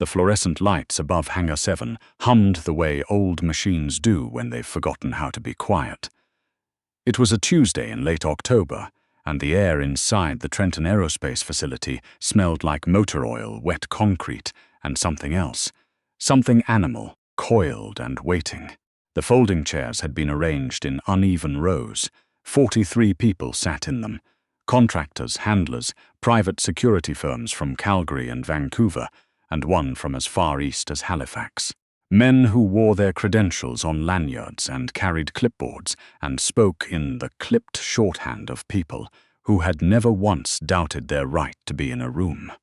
The fluorescent lights above Hangar 7 hummed the way old machines do when they've forgotten how to be quiet. It was a Tuesday in late October, and the air inside the Trenton aerospace facility smelled like motor oil, wet concrete, and something else. Something animal, coiled and waiting. The folding chairs had been arranged in uneven rows. 43 people sat in them. Contractors, handlers, private security firms from Calgary and Vancouver, and one from as far east as Halifax. Men who wore their credentials on lanyards and carried clipboards and spoke in the clipped shorthand of people who had never once doubted their right to be in a room.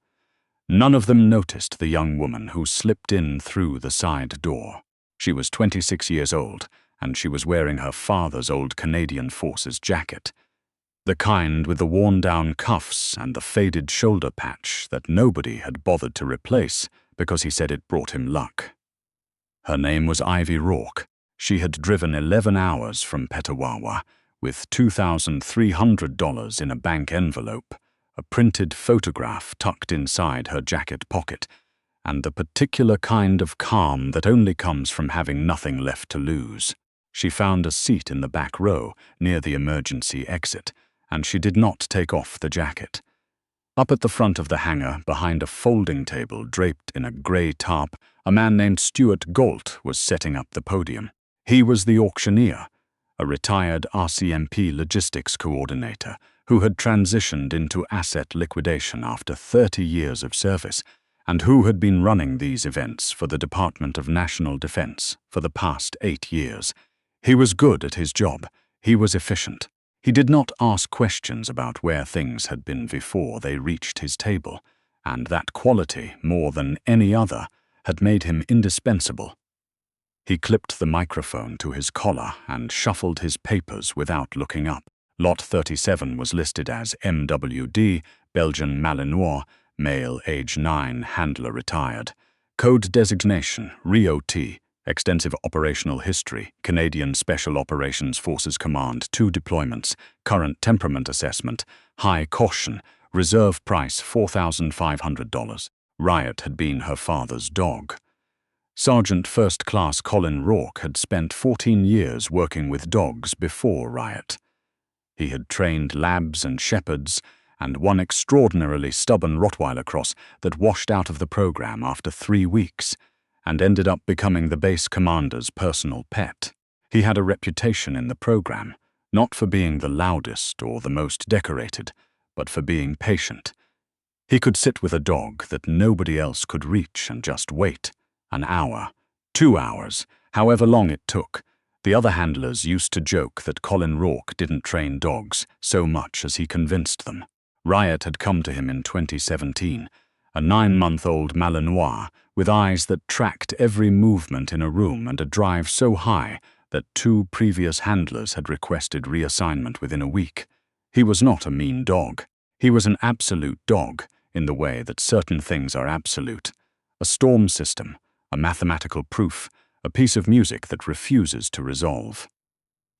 None of them noticed the young woman who slipped in through the side door. She was 26 years old, and she was wearing her father's old Canadian Forces jacket. The kind with the worn-down cuffs and the faded shoulder patch that nobody had bothered to replace because he said it brought him luck. Her name was Ivy Rourke. She had driven 11 hours from Petawawa with $2,300 in a bank envelope, a printed photograph tucked inside her jacket pocket, and the particular kind of calm that only comes from having nothing left to lose. She found a seat in the back row near the emergency exit, and she did not take off the jacket. Up at the front of the hangar, behind a folding table draped in a grey tarp, a man named Stuart Galt was setting up the podium. He was the auctioneer, a retired RCMP logistics coordinator who had transitioned into asset liquidation after 30 years of service, and who had been running these events for the Department of National Defense for the past 8 years. He was good at his job. He was efficient. He did not ask questions about where things had been before they reached his table, and that quality, more than any other, had made him indispensable. He clipped the microphone to his collar and shuffled his papers without looking up. Lot 37 was listed as MWD, Belgian Malinois, male, age 9, handler retired. Code designation, Riot. Extensive operational history, Canadian Special Operations Forces Command, 2 deployments, current temperament assessment, high caution, reserve price $4,500. Riot had been her father's dog. Sergeant First Class Colin Rourke had spent 14 years working with dogs before Riot. He had trained labs and shepherds, and one extraordinarily stubborn Rottweiler cross that washed out of the program after 3 weeks, and ended up becoming the base commander's personal pet. He had a reputation in the program, not for being the loudest or the most decorated, but for being patient. He could sit with a dog that nobody else could reach and just wait. An hour, 2 hours, however long it took. The other handlers used to joke that Colin Rourke didn't train dogs so much as he convinced them. Riot had come to him in 2017, a 9-month-old Malinois with eyes that tracked every movement in a room and a drive so high that 2 previous handlers had requested reassignment within a week. He was not a mean dog. He was an absolute dog in the way that certain things are absolute. A storm system, a mathematical proof, a piece of music that refuses to resolve.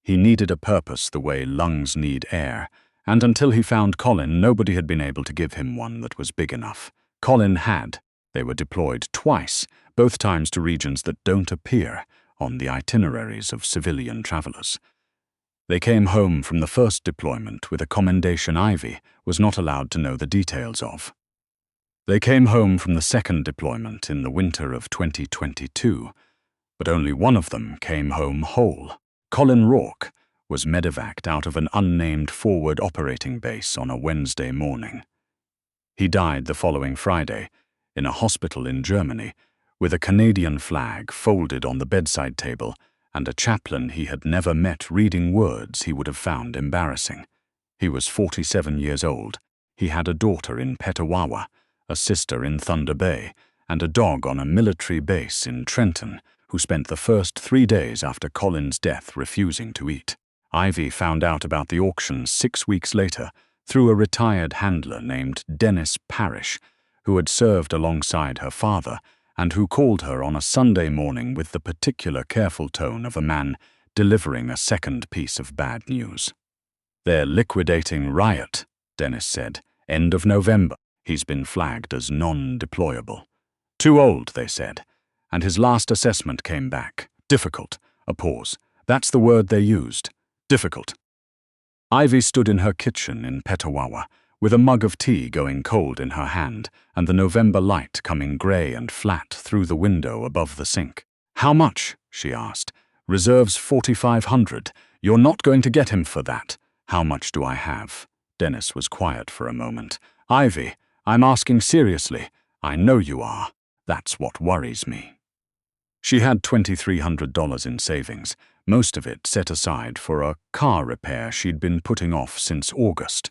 He needed a purpose the way lungs need air, and until he found Colin, nobody had been able to give him one that was big enough. Colin had. They were deployed twice, both times to regions that don't appear on the itineraries of civilian travelers. They came home from the first deployment with a commendation Ivy was not allowed to know the details of. They came home from the second deployment in the winter of 2022, but only one of them came home whole. Colin Rourke was medevaced out of an unnamed forward operating base on a Wednesday morning. He died the following Friday in a hospital in Germany with a Canadian flag folded on the bedside table and a chaplain he had never met reading words he would have found embarrassing. He was 47 years old. He had a daughter in Petawawa, a sister in Thunder Bay, and a dog on a military base in Trenton who spent the first 3 days after Colin's death refusing to eat. Ivy found out about the auction 6 weeks later through a retired handler named Dennis Parrish, who had served alongside her father and who called her on a Sunday morning with the particular careful tone of a man delivering a second piece of bad news. "They're liquidating Riot," Dennis said. "End of November. He's been flagged as non-deployable." Too old, they said, and his last assessment came back. Difficult. A pause. That's the word they used. Difficult. Ivy stood in her kitchen in Petawawa, with a mug of tea going cold in her hand and the November light coming grey and flat through the window above the sink. "How much?" she asked. "Reserves 4,500. You're not going to get him for that." "How much do I have?" Dennis was quiet for a moment. "Ivy, I'm asking seriously. I know you are. That's what worries me." She had $2,300 in savings, most of it set aside for a car repair she'd been putting off since August.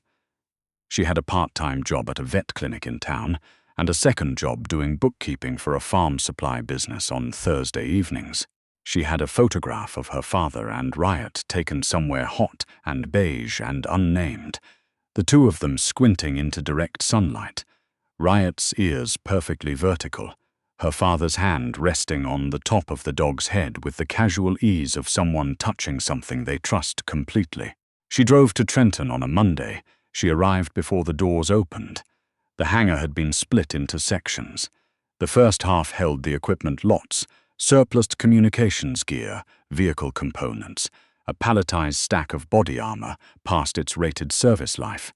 She had a part-time job at a vet clinic in town and a second job doing bookkeeping for a farm supply business on Thursday evenings. She had a photograph of her father and Riot taken somewhere hot and beige and unnamed, the two of them squinting into direct sunlight, Riot's ears perfectly vertical, her father's hand resting on the top of the dog's head with the casual ease of someone touching something they trust completely. She drove to Trenton on a Monday. She arrived before the doors opened. The hangar had been split into sections. The first half held the equipment lots, surplus communications gear, vehicle components, a palletized stack of body armor past its rated service life.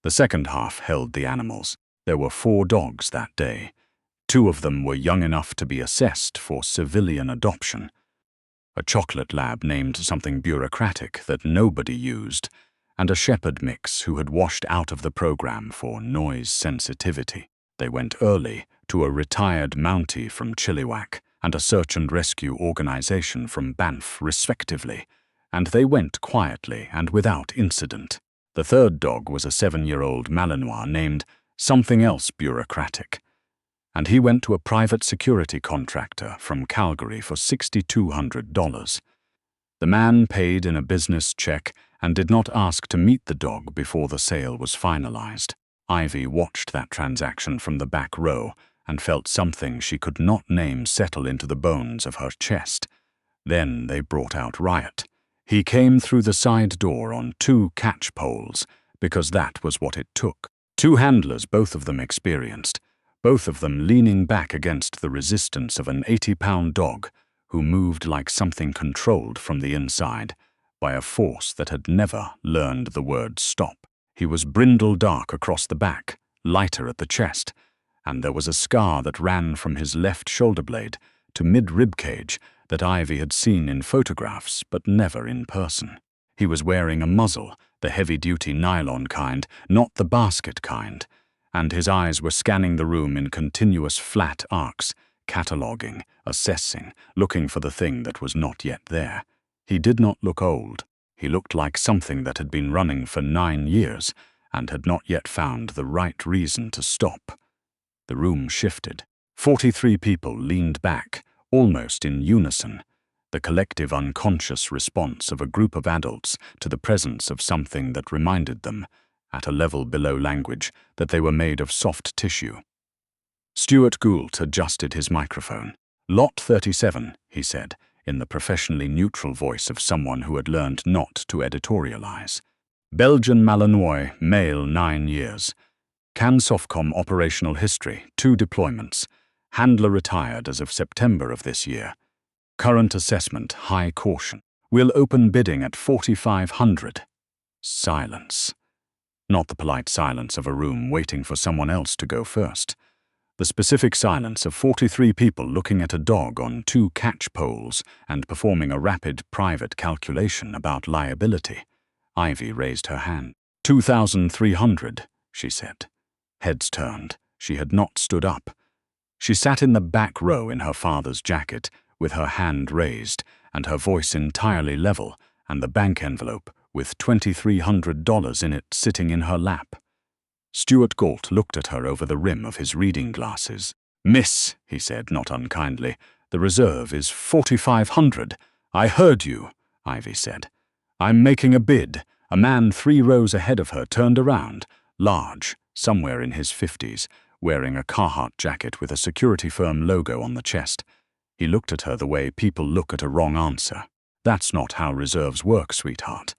The second half held the animals. There were 4 dogs that day. 2 of them were young enough to be assessed for civilian adoption. A chocolate lab named something bureaucratic that nobody used, and a shepherd mix who had washed out of the program for noise sensitivity. They went early to a retired Mountie from Chilliwack and a search and rescue organization from Banff, respectively, and they went quietly and without incident. The third dog was a 7-year-old Malinois named something else bureaucratic, and he went to a private security contractor from Calgary for $6,200. The man paid in a business check and did not ask to meet the dog before the sale was finalized. Ivy watched that transaction from the back row and felt something she could not name settle into the bones of her chest. Then they brought out Riot. He came through the side door on 2 catch poles, because that was what it took. 2 handlers, both of them experienced, both of them leaning back against the resistance of an 80-pound dog who moved like something controlled from the inside by a force that had never learned the word stop. He was brindle dark across the back, lighter at the chest, and there was a scar that ran from his left shoulder blade to mid-rib cage that Ivy had seen in photographs but never in person. He was wearing a muzzle, the heavy-duty nylon kind, not the basket kind, and his eyes were scanning the room in continuous flat arcs, cataloguing, assessing, looking for the thing that was not yet there. He did not look old. He looked like something that had been running for 9 years and had not yet found the right reason to stop. The room shifted. 43 people leaned back, almost in unison, the collective unconscious response of a group of adults to the presence of something that reminded them, at a level below language, that they were made of soft tissue. Stuart Gould adjusted his microphone. "Lot 37, he said, in the professionally neutral voice of someone who had learned not to editorialize. "Belgian Malinois, male, 9 years. CAN SOFCOM operational history, 2 deployments. Handler retired as of September of this year. Current assessment, high caution. We'll open bidding at 4,500. Silence. Not the polite silence of a room waiting for someone else to go first. The specific silence of 43 people looking at a dog on 2 catch poles and performing a rapid private calculation about liability. Ivy raised her hand. 2,300, she said. Heads turned. She had not stood up. She sat in the back row in her father's jacket, with her hand raised and her voice entirely level, and the bank envelope with $2,300 in it sitting in her lap. Stuart Galt looked at her over the rim of his reading glasses. "Miss," he said, not unkindly, "the reserve is 4,500. "I heard you," Ivy said. "I'm making a bid." A man 3 rows ahead of her turned around, large, somewhere in his 50s, wearing a Carhartt jacket with a security firm logo on the chest. He looked at her the way people look at a wrong answer. "That's not how reserves work, sweetheart."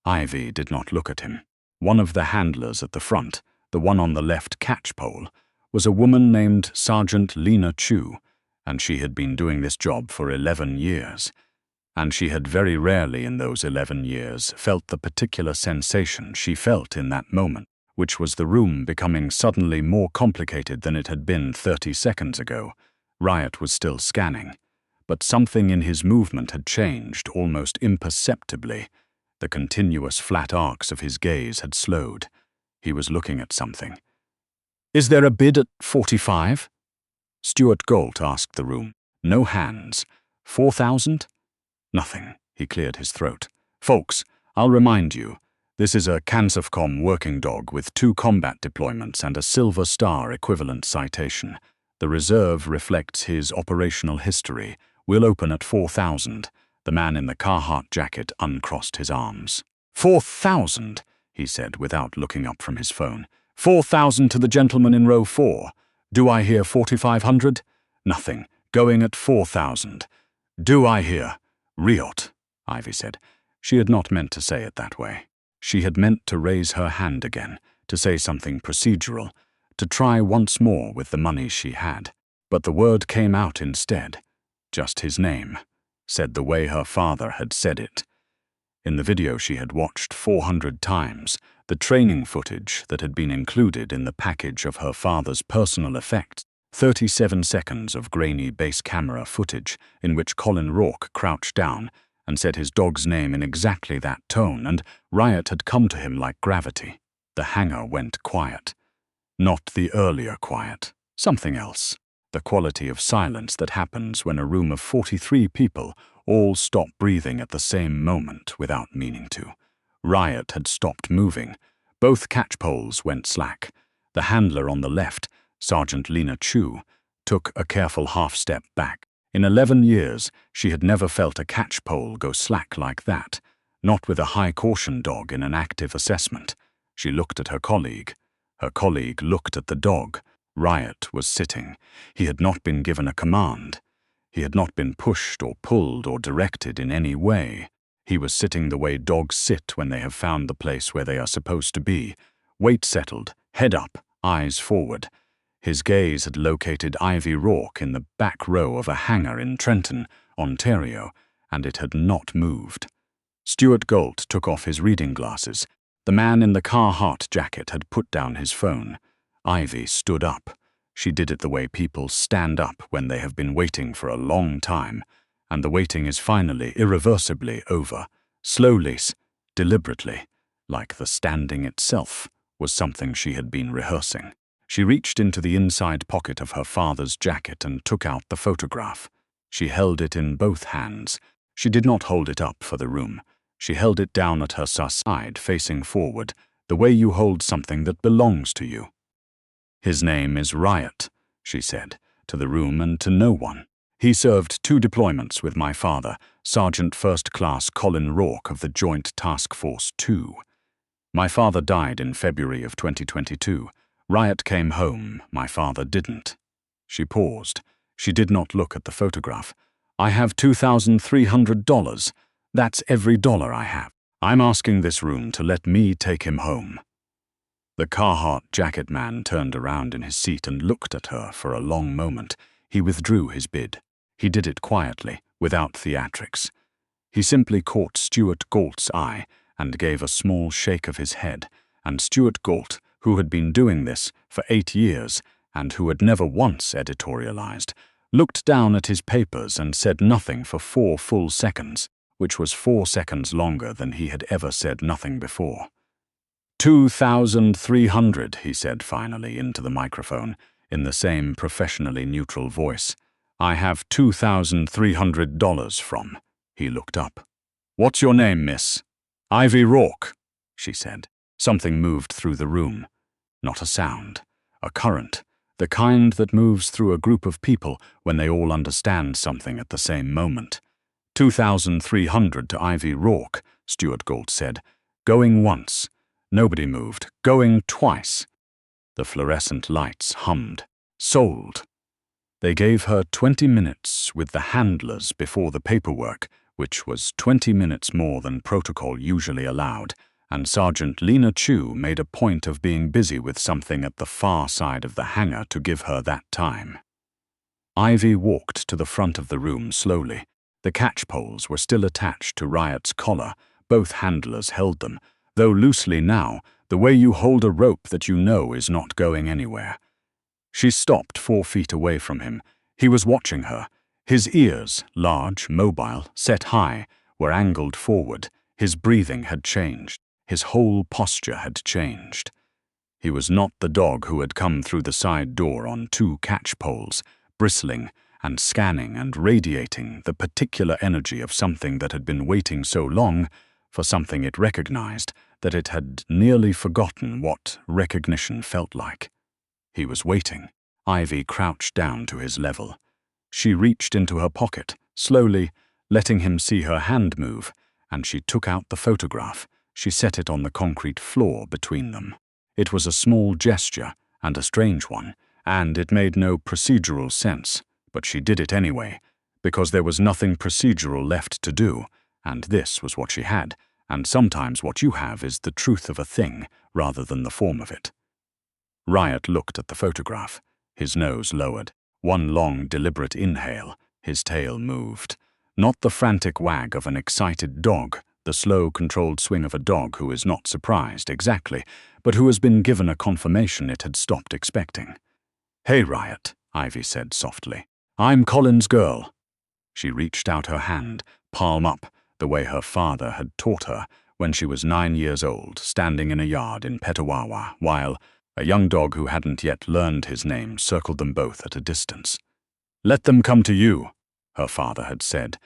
Ivy did not look at him. One of the handlers at the front, the one on the left catch pole, was a woman named Sergeant Lena Chu, and she had been doing this job for 11 years. And she had very rarely in those 11 years felt the particular sensation she felt in that moment, which was the room becoming suddenly more complicated than it had been 30 seconds ago. Riot was still scanning, but something in his movement had changed almost imperceptibly. The continuous flat arcs of his gaze had slowed. He was looking at something. "Is there a bid at 45? Stuart Galt asked the room. No hands. 4,000? Nothing. He cleared his throat. "Folks, I'll remind you, this is a CANSOFCOM working dog with 2 combat deployments and a Silver Star equivalent citation. The reserve reflects his operational history. We'll open at 4,000. The man in the Carhartt jacket uncrossed his arms. 4,000, he said without looking up from his phone. 4,000 to the gentleman in row 4. Do I hear 4,500? Nothing. Going at 4,000. Do I hear? Riot, Ivy said. She had not meant to say it that way. She had meant to raise her hand again, to say something procedural, to try once more with the money she had. But the word came out instead. Just his name, said the way her father had said it. In the video she had watched 400 times, the training footage that had been included in the package of her father's personal effects, 37 seconds of grainy base camera footage in which Colin Rourke crouched down and said his dog's name in exactly that tone, and Riot had come to him like gravity. The hangar went quiet. Not the earlier quiet, something else. The quality of silence that happens when a room of 43 people all stop breathing at the same moment without meaning to. Riot had stopped moving. Both catchpoles went slack. The handler on the left, Sergeant Lena Chu, took a careful half-step back. In 11 years, she had never felt a catchpole go slack like that, not with a high-caution dog in an active assessment. She looked at her colleague. Her colleague looked at the dog. Riot was sitting. He had not been given a command. He had not been pushed or pulled or directed in any way. He was sitting the way dogs sit when they have found the place where they are supposed to be, weight settled, head up, eyes forward. His gaze had located Ivy Rourke in the back row of a hangar in Trenton, Ontario, and it had not moved. Stuart Galt took off his reading glasses. The man in the Carhartt jacket had put down his phone. Ivy stood up. She did it the way people stand up when they have been waiting for a long time, and the waiting is finally, irreversibly over. Slowly, deliberately, like the standing itself was something she had been rehearsing. She reached into the inside pocket of her father's jacket and took out the photograph. She held it in both hands. She did not hold it up for the room. She held it down at her side, facing forward, the way you hold something that belongs to you. "His name is Riot," she said, to the room and to no one. "He served 2 deployments with my father, Sergeant First Class Colin Rourke of the Joint Task Force 2. My father died in February of 2022. Riot came home, my father didn't." She paused. She did not look at the photograph. "I have $2,300. That's every dollar I have. I'm asking this room to let me take him home." The Carhartt jacket man turned around in his seat and looked at her for a long moment. He withdrew his bid. He did it quietly, without theatrics. He simply caught Stuart Galt's eye and gave a small shake of his head, and Stuart Galt, who had been doing this for 8 years and who had never once editorialized, looked down at his papers and said nothing for 4 full seconds, which was 4 seconds longer than he had ever said nothing before. 2,300, he said finally into the microphone, in the same professionally neutral voice. "I have $2,300 from." He looked up. "What's your name, miss?" "Ivy Rourke," she said. Something moved through the room. Not a sound. A current, the kind that moves through a group of people when they all understand something at the same moment. 2,300 to Ivy Rourke, Stuart Galt said. "Going once." Nobody moved. "Going twice." The fluorescent lights hummed. "Sold." They gave her 20 minutes with the handlers before the paperwork, which was 20 minutes more than protocol usually allowed, and Sergeant Lena Chu made a point of being busy with something at the far side of the hangar to give her that time. Ivy walked to the front of the room slowly. The catch poles were still attached to Riot's collar. Both handlers held them, though loosely now, the way you hold a rope that you know is not going anywhere. She stopped 4 feet away from him. He was watching her. His ears, large, mobile, set high, were angled forward. His breathing had changed. His whole posture had changed. He was not the dog who had come through the side door on 2 catch poles, bristling and scanning and radiating the particular energy of something that had been waiting so long for something it recognized that it had nearly forgotten what recognition felt like. He was waiting. Ivy crouched down to his level. She reached into her pocket, slowly, letting him see her hand move, and she took out the photograph. She set it on the concrete floor between them. It was a small gesture, and a strange one, and it made no procedural sense, but she did it anyway, because there was nothing procedural left to do, and this was what she had, and sometimes what you have is the truth of a thing rather than the form of it. Riot looked at the photograph. His nose lowered. One long, deliberate inhale. His tail moved. Not the frantic wag of an excited dog, the slow, controlled swing of a dog who is not surprised, exactly, but who has been given a confirmation it had stopped expecting. "Hey, Riot," Ivy said softly. "I'm Colin's girl." She reached out her hand, palm up, the way her father had taught her when she was 9 years old, standing in a yard in Petawawa, while a young dog who hadn't yet learned his name circled them both at a distance. "Let them come to you," her father had said.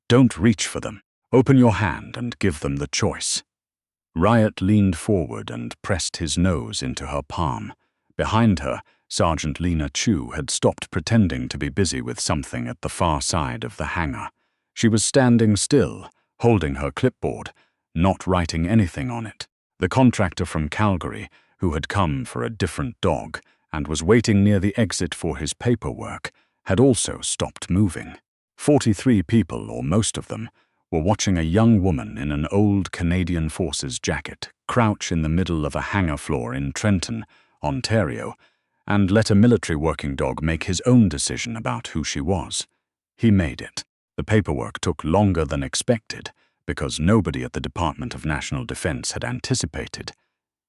"Don't reach for them. Open your hand and give them the choice." Riot leaned forward and pressed his nose into her palm. Behind her, Sergeant Lena Chu had stopped pretending to be busy with something at the far side of the hangar. She was standing still, holding her clipboard, not writing anything on it. The contractor from Calgary, who had come for a different dog and was waiting near the exit for his paperwork, had also stopped moving. 43 people, or most of them, were watching a young woman in an old Canadian Forces jacket crouch in the middle of a hangar floor in Trenton, Ontario, and let a military working dog make his own decision about who she was. He made it. The paperwork took longer than expected because nobody at the Department of National Defense had anticipated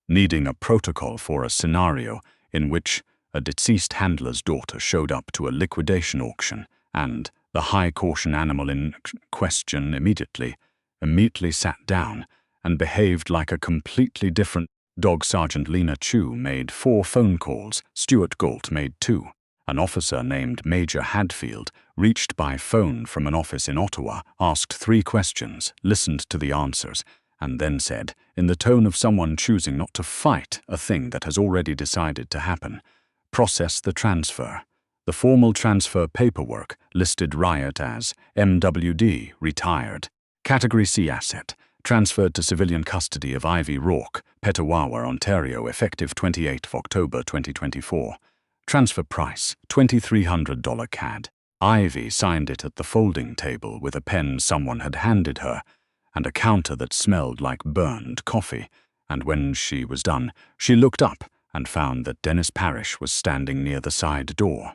needing a protocol for a scenario in which a deceased handler's daughter showed up to a liquidation auction and the high-caution animal in question immediately sat down and behaved like a completely different dog. Sergeant Lena Chu made 4 phone calls. Stuart Galt made 2. An officer named Major Hadfield reached by phone from an office in Ottawa, asked 3 questions, listened to the answers, and then said, in the tone of someone choosing not to fight a thing that has already decided to happen, "Process the transfer." The formal transfer paperwork listed Riot as MWD, retired. Category C asset, transferred to civilian custody of Ivy Rourke, Petawawa, Ontario, effective 28 October 2024. Transfer price, $2,300 CAD. Ivy signed it at the folding table with a pen someone had handed her, and a counter that smelled like burned coffee, and when she was done, she looked up and found that Dennis Parrish was standing near the side door.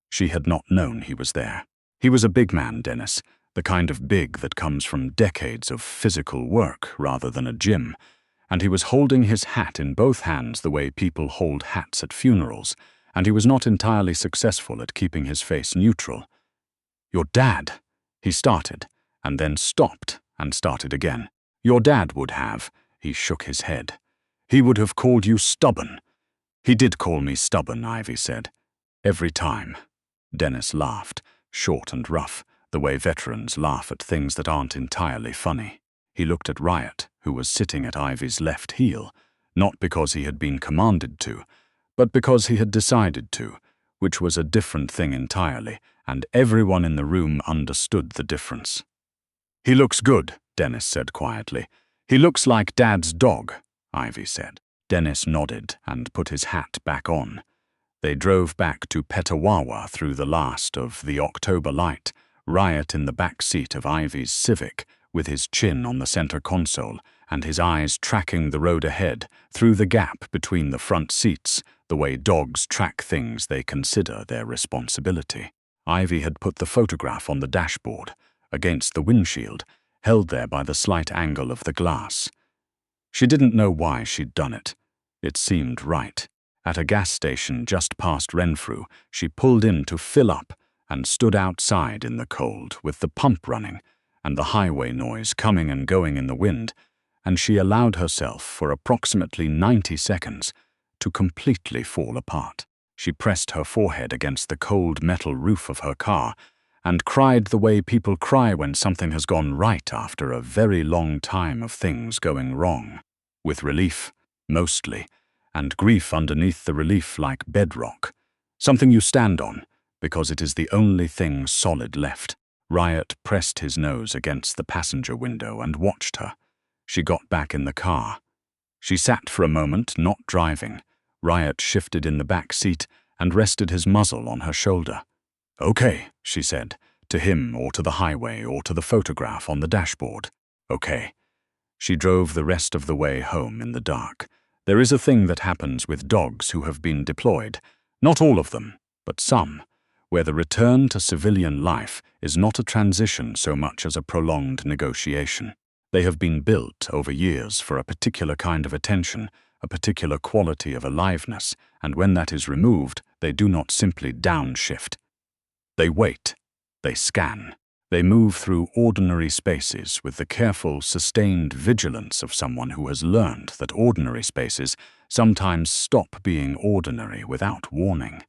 She had not known he was there. He was a big man, Dennis, the kind of big that comes from decades of physical work rather than a gym, and he was holding his hat in both hands the way people hold hats at funerals, and he was not entirely successful at keeping his face neutral. "Your dad," he started, and then stopped and started again. "Your dad would have," he shook his head. "He would have called you stubborn." "He did call me stubborn," Ivy said. "Every time." Dennis laughed, short and rough, the way veterans laugh at things that aren't entirely funny. He looked at Riot, who was sitting at Ivy's left heel, not because he had been commanded to, but because he had decided to, which was a different thing entirely, and everyone in the room understood the difference. "He looks good," Dennis said quietly. "He looks like Dad's dog," Ivy said. Dennis nodded and put his hat back on. They drove back to Petawawa through the last of the October light, Riot in the back seat of Ivy's Civic, with his chin on the center console and his eyes tracking the road ahead, through the gap between the front seats, the way dogs track things they consider their responsibility. Ivy had put the photograph on the dashboard, against the windshield, held there by the slight angle of the glass. She didn't know why she'd done it. It seemed right. At a gas station just past Renfrew, she pulled in to fill up and stood outside in the cold with the pump running and the highway noise coming and going in the wind, and she allowed herself for approximately 90 seconds to completely fall apart. She pressed her forehead against the cold metal roof of her car and cried the way people cry when something has gone right after a very long time of things going wrong, with relief, mostly, and grief underneath the relief like bedrock, something you stand on because it is the only thing solid left. Riot pressed his nose against the passenger window and watched her. She got back in the car. She sat for a moment, not driving. Riot shifted in the back seat and rested his muzzle on her shoulder. "Okay," she said, to him or to the highway or to the photograph on the dashboard. "Okay." She drove the rest of the way home in the dark. There is a thing that happens with dogs who have been deployed, not all of them, but some, where the return to civilian life is not a transition so much as a prolonged negotiation. They have been built over years for a particular kind of attention, a particular quality of aliveness, and when that is removed, they do not simply downshift. They wait, they scan, they move through ordinary spaces with the careful, sustained vigilance of someone who has learned that ordinary spaces sometimes stop being ordinary without warning.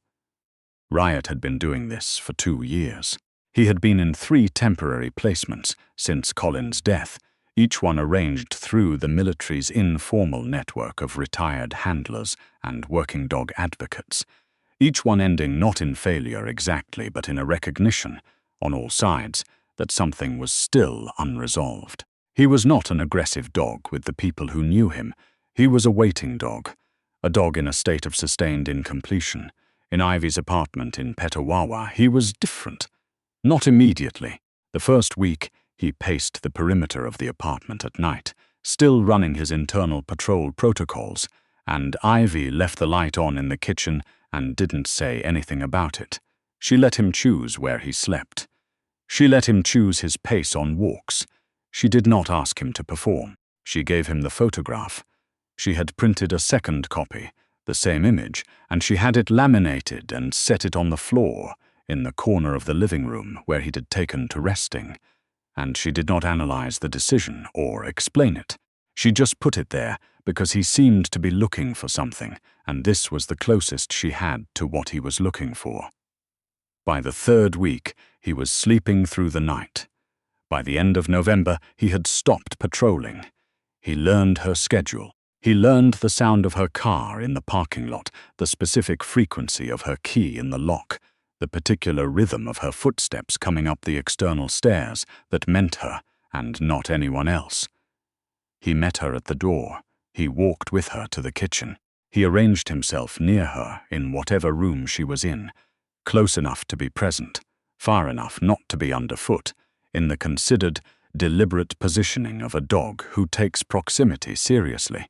Riot had been doing this for 2 years. He had been in 3 temporary placements since Colin's death, each one arranged through the military's informal network of retired handlers and working dog advocates, each one ending not in failure exactly, but in a recognition, on all sides, that something was still unresolved. He was not an aggressive dog with the people who knew him. He was a waiting dog, a dog in a state of sustained incompletion. In Ivy's apartment in Petawawa, he was different. Not immediately. The first week, he paced the perimeter of the apartment at night, still running his internal patrol protocols, and Ivy left the light on in the kitchen and didn't say anything about it. She let him choose where he slept. She let him choose his pace on walks. She did not ask him to perform. She gave him the photograph. She had printed a second copy, the same image, and she had it laminated and set it on the floor in the corner of the living room where he had taken to resting. And she did not analyze the decision or explain it. She just put it there because he seemed to be looking for something, and this was the closest she had to what he was looking for. By the 3rd week, he was sleeping through the night. By the end of November, he had stopped patrolling. He learned her schedule. He learned the sound of her car in the parking lot, the specific frequency of her key in the lock, the particular rhythm of her footsteps coming up the external stairs that meant her and not anyone else. He met her at the door. He walked with her to the kitchen. He arranged himself near her in whatever room she was in, close enough to be present, far enough not to be underfoot, in the considered, deliberate positioning of a dog who takes proximity seriously.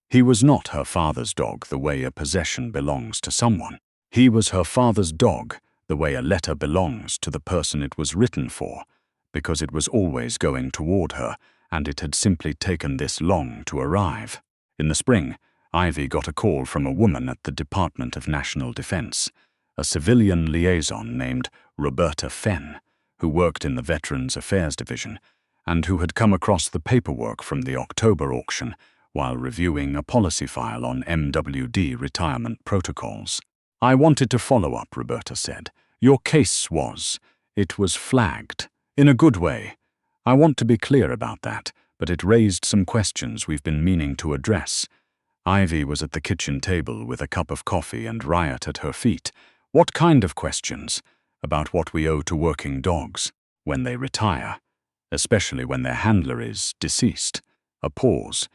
He was not her father's dog the way a possession belongs to someone. He was her father's dog the way a letter belongs to the person it was written for, because it was always going toward her, and it had simply taken this long to arrive. In the spring, Ivy got a call from a woman at the Department of National Defense, a civilian liaison named Roberta Fenn, who worked in the Veterans Affairs Division, and who had come across the paperwork from the October auction while reviewing a policy file on MWD retirement protocols. "I wanted to follow up," Roberta said. "Your case it was flagged. In a good way. I want to be clear about that, but it raised some questions we've been meaning to address." Ivy was at the kitchen table with a cup of coffee and Riot at her feet. "What kind of questions?" "About what we owe to working dogs when they retire, especially when their handler is deceased." A pause.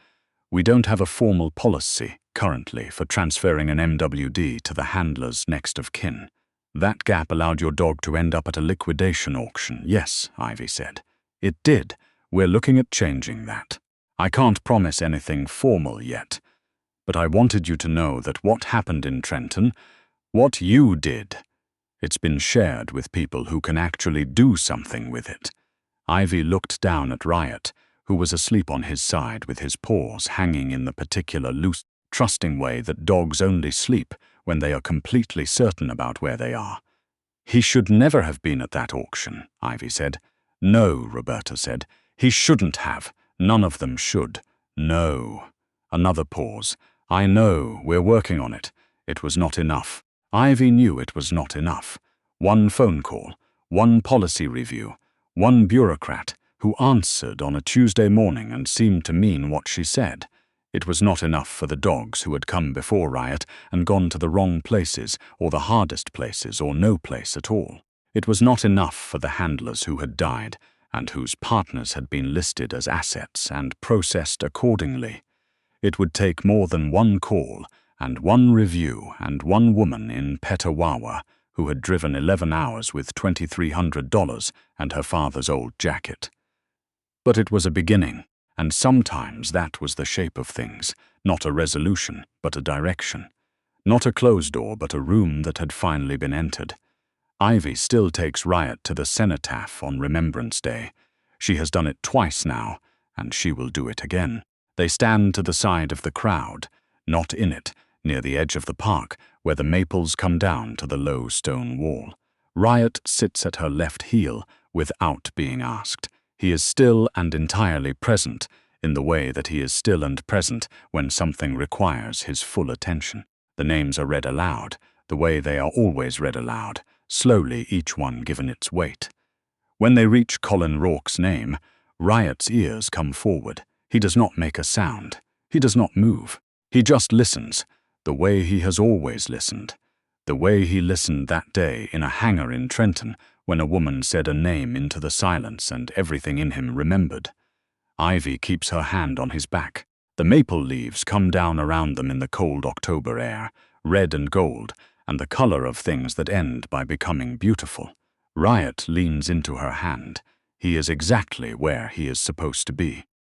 "We don't have a formal policy currently for transferring an MWD to the handler's next of kin. That gap allowed your dog to end up at a liquidation auction." "Yes," Ivy said. "It did. We're looking at changing that." I can't promise anything formal yet, but I wanted you to know that what happened in Trenton, what you did, it's been shared with people who can actually do something with it." Ivy looked down at Riot, who was asleep on his side with his paws hanging in the particular loose, trusting way that dogs only sleep when they are completely certain about where they are. "He should never have been at that auction," Ivy said. "No," Roberta said. "He shouldn't have. None of them should. No." Another pause. "I know, we're working on it." It was not enough. Ivy knew it was not enough. One phone call, one policy review, one bureaucrat who answered on a Tuesday morning and seemed to mean what she said. It was not enough for the dogs who had come before Riot and gone to the wrong places, or the hardest places, or no place at all. It was not enough for the handlers who had died, and whose partners had been listed as assets and processed accordingly. It would take more than one call, and one review, and one woman in Petawawa who had driven 11 hours with $2,300 and her father's old jacket. But it was a beginning, and sometimes that was the shape of things, not a resolution, but a direction. Not a closed door, but a room that had finally been entered. Ivy still takes Riot to the cenotaph on Remembrance Day. She has done it twice now, and she will do it again. They stand to the side of the crowd, not in it, near the edge of the park, where the maples come down to the low stone wall. Riot sits at her left heel without being asked. He is still and entirely present, in the way that he is still and present when something requires his full attention. The names are read aloud, the way they are always read aloud, slowly each one given its weight. When they reach Colin Rourke's name, Riot's ears come forward. He does not make a sound. He does not move. He just listens, the way he has always listened. The way he listened that day in a hangar in Trenton when a woman said a name into the silence and everything in him remembered. Ivy keeps her hand on his back. The maple leaves come down around them in the cold October air, red and gold, and the color of things that end by becoming beautiful. Riot leans into her hand. He is exactly where he is supposed to be.